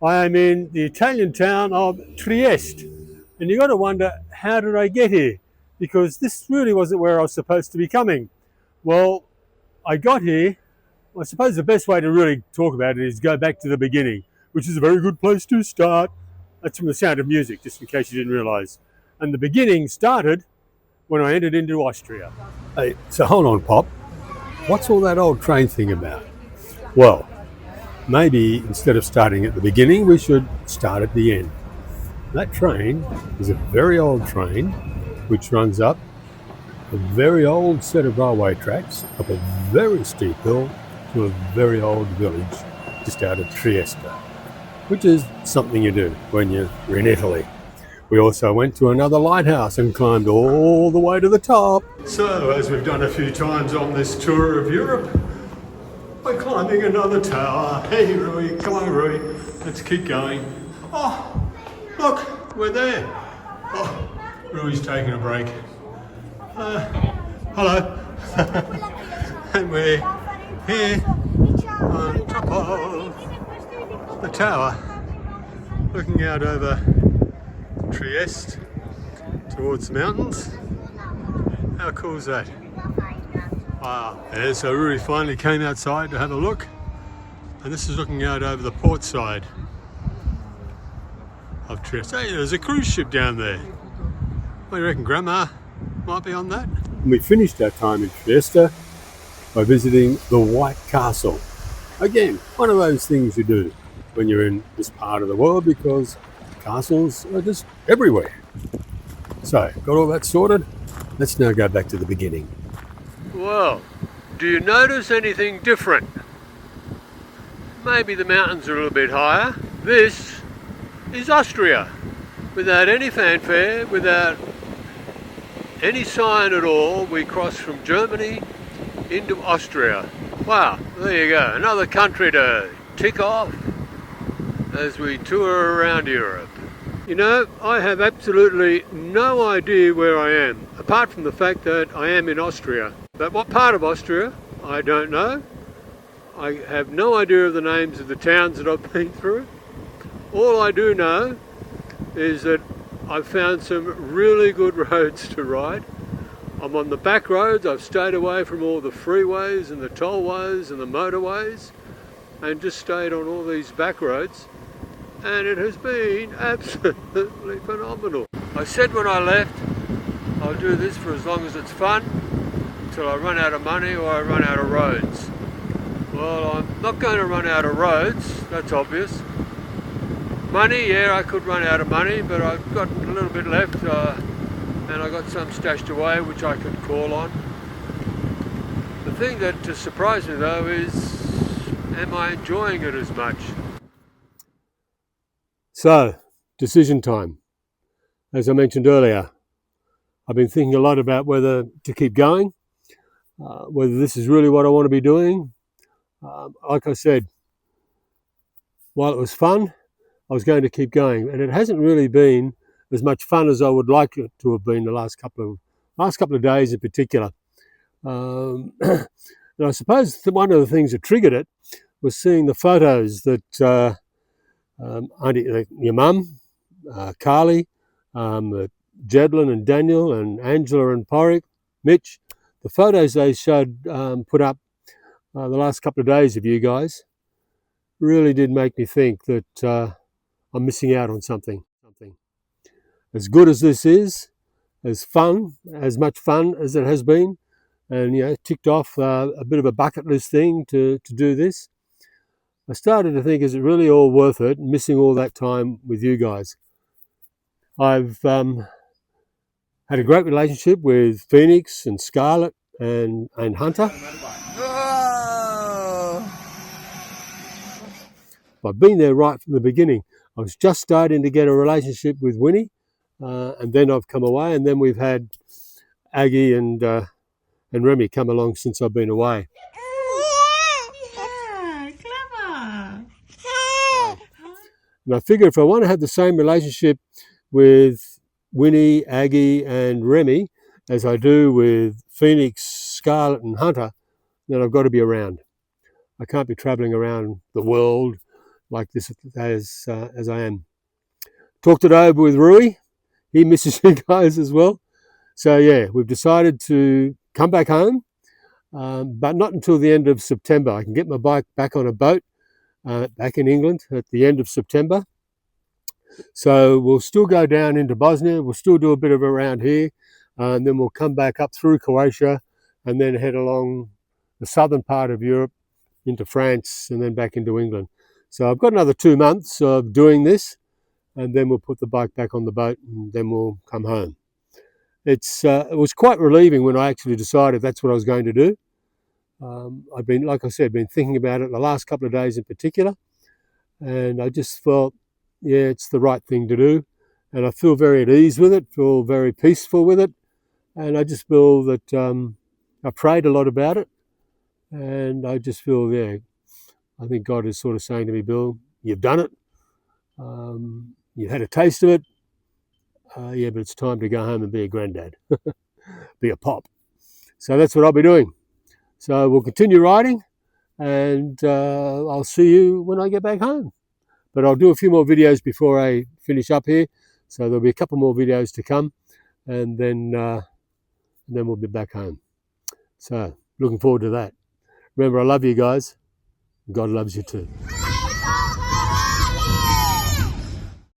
I am in the Italian town of Trieste, and you got to wonder, how did I get here? Because this really wasn't where I was supposed to be coming. Well, I got here. I suppose the best way to really talk about it is go back to the beginning, which is a very good place to start. That's from The Sound of Music, just in case you didn't realise. And the beginning started when I entered into Austria. Hey, so hold on, Pop. What's all that old train thing about? Well, maybe instead of starting at the beginning, we should start at the end. That train is a very old train which runs up a very old set of railway tracks up a very steep hill to a very old village just out of Trieste, which is something you do when you're in Italy. We also went to another lighthouse and climbed all the way to the top. So, as we've done a few times on this tour of Europe, we're climbing another tower. Hey Rui, come on Rui, let's keep going. Oh, look, we're there. Oh, Rui's taking a break. Hello. And we're here on top of the tower, looking out over Trieste towards the mountains. How cool is that? Wow. Yeah, so Rui finally came outside to have a look, and this is looking out over the port side of Trieste. Hey, there's a cruise ship down there. What do you reckon, Grandma? Might be on that? We finished our time in Trieste by visiting the White Castle. Again, one of those things you do when you're in this part of the world, because castles are just everywhere. So, got all that sorted? Let's now go back to the beginning. Well, do you notice anything different? Maybe the mountains are a little bit higher. This is Austria. Without any fanfare, without any sign at all, we crossed from Germany into Austria. Wow, there you go, another country to tick off as we tour around Europe. You know, I have absolutely no idea where I am, apart from the fact that I am in Austria. But what part of Austria, I don't know. I have no idea of the names of the towns that I've been through. All I do know is that I've found some really good roads to ride. I'm on the back roads. I've stayed away from all the freeways and the tollways and the motorways, and just stayed on all these back roads, and it has been absolutely phenomenal. I said when I left, I'll do this for as long as it's fun, until I run out of money or I run out of roads. Well, I'm not going to run out of roads, that's obvious. Money, yeah, I could run out of money, but I've got a little bit left, and I got some stashed away which I could call on. The thing that surprised me though is, am I enjoying it as much? So, decision time. As I mentioned earlier, I've been thinking a lot about whether to keep going, whether this is really what I want to be doing. Like I said, while it was fun, I was going to keep going, and it hasn't really been as much fun as I would like it to have been the last couple of days in particular. And I suppose one of the things that triggered it was seeing the photos that your mum, Carly, Jedlin and Daniel and Angela and Porrick, Mitch, the photos they showed put up the last couple of days of you guys really did make me think that I'm missing out on something. As good as this is, as much fun as it has been, and ticked off a bit of a bucket list thing to do this, I started to think, is it really all worth it, missing all that time with you guys? I've had a great relationship with Phoenix and Scarlett and Hunter. I've been there right from the beginning. I was just starting to get a relationship with Winnie, and then I've come away, and then we've had Aggie and Remy come along since I've been away. Yeah, clever. And I figure if I want to have the same relationship with Winnie, Aggie and Remy as I do with Phoenix, Scarlett and Hunter, then I've got to be around. I can't be travelling around the world like this as I am. Talked it over with Rui. He misses you guys as well. So yeah, we've decided to come back home, but not until the end of September. I can get my bike back on a boat back in England at the end of September. So we'll still go down into Bosnia. We'll still do a bit of around here, and then we'll come back up through Croatia, and then head along the southern part of Europe into France, and then back into England. So I've got another 2 months of doing this, and then we'll put the bike back on the boat, and then we'll come home. It was quite relieving when I actually decided that's what I was going to do. I've been, like I said, been thinking about it the last couple of days in particular, and I just felt, yeah, it's the right thing to do, and I feel very at ease with it, feel very peaceful with it, and I just feel that I prayed a lot about it, and I just feel, yeah, I think God is sort of saying to me, Bill, you've done it, you've had a taste of it, yeah, but it's time to go home and be a granddad, be a pop. So that's what I'll be doing. So we'll continue riding, and I'll see you when I get back home. But I'll do a few more videos before I finish up here. So there'll be a couple more videos to come, and then we'll be back home. So looking forward to that. Remember, I love you guys. God loves you too.